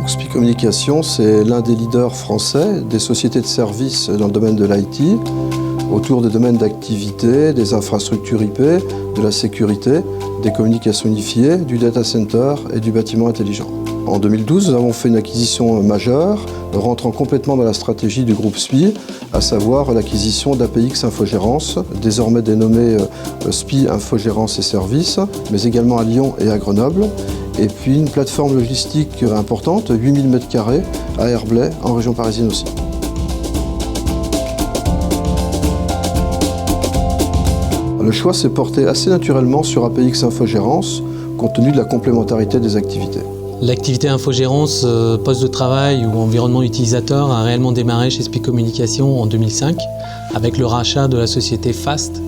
SPI Communication, c'est l'un des leaders français des sociétés de services dans le domaine de l'IT, autour des domaines d'activité, des infrastructures IP, de la sécurité, des communications unifiées, du data center et du bâtiment intelligent. En 2012, nous avons fait une acquisition majeure, rentrant complètement dans la stratégie du groupe SPI, à savoir l'acquisition d'APX Infogérance, désormais dénommée SPI Infogérance et Services, mais également à Lyon et à Grenoble, et puis une plateforme logistique importante, 8000 m² à Herblay, en région parisienne aussi. Le choix s'est porté assez naturellement sur APX Infogérance, compte tenu de la complémentarité des activités. L'activité infogérance, poste de travail ou environnement utilisateur a réellement démarré chez SPI Communication en 2005 avec le rachat de la société FAST,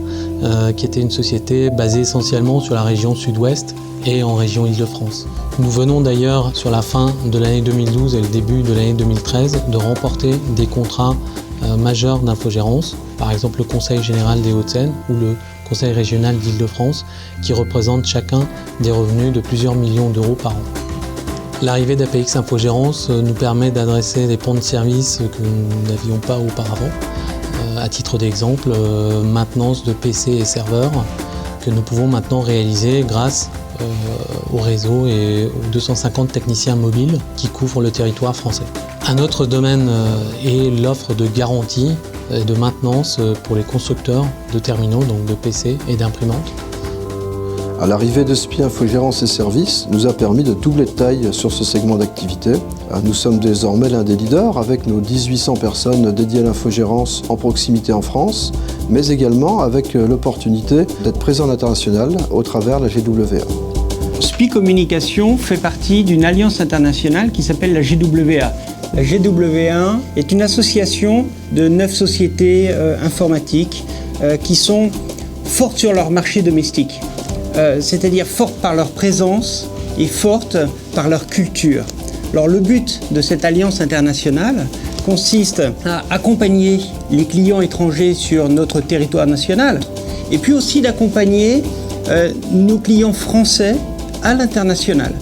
qui était une société basée essentiellement sur la région sud-ouest et en région Île-de-France. Nous venons d'ailleurs sur la fin de l'année 2012 et le début de l'année 2013 de remporter des contrats majeurs d'infogérance, par exemple le Conseil général des Hauts-de-Seine ou le Conseil régional d'Île-de-France, qui représentent chacun des revenus de plusieurs millions d'euros par an. L'arrivée d'APX Infogérance nous permet d'adresser des pans de services que nous n'avions pas auparavant. À titre d'exemple, maintenance de PC et serveurs que nous pouvons maintenant réaliser grâce au réseau et aux 250 techniciens mobiles qui couvrent le territoire français. Un autre domaine est l'offre de garantie et de maintenance pour les constructeurs de terminaux, donc de PC et d'imprimantes. L'arrivée de SPI Infogérance et Services nous a permis de doubler de taille sur ce segment d'activité. Nous sommes désormais l'un des leaders avec nos 1800 personnes dédiées à l'infogérance en proximité en France, mais également avec l'opportunité d'être présent à l'international au travers de la GWA. SPI Communication fait partie d'une alliance internationale qui s'appelle la GWA. La GWA est une association de 9 sociétés informatiques qui sont fortes sur leur marché domestique. C'est-à-dire fortes par leur présence et fortes par leur culture. Alors le but de cette alliance internationale consiste à accompagner les clients étrangers sur notre territoire national et puis aussi d'accompagner nos clients français à l'international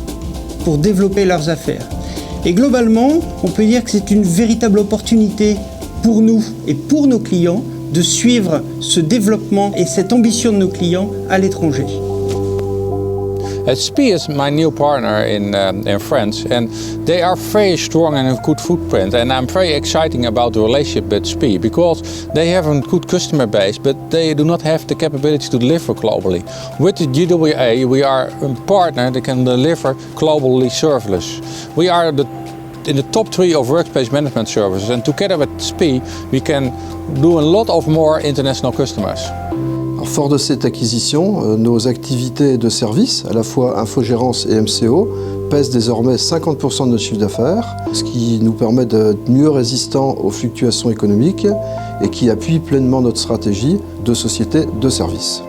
pour développer leurs affaires. Et globalement, on peut dire que c'est une véritable opportunité pour nous et pour nos clients de suivre ce développement et cette ambition de nos clients à l'étranger. SPI is my new partner in France, and they are very strong and a good footprint, and I'm very excited about the relationship with SPI because they have a good customer base, but they do not have the capability to deliver globally. With the GWA, we are a partner that can deliver globally serverless. We are in the top 3 of workspace management services, and together with SPI, we can do a lot of more international customers. Fort de cette acquisition, nos activités de service, à la fois infogérance et MCO, pèsent désormais 50% de notre chiffre d'affaires, ce qui nous permet d'être mieux résistants aux fluctuations économiques et qui appuie pleinement notre stratégie de société de service.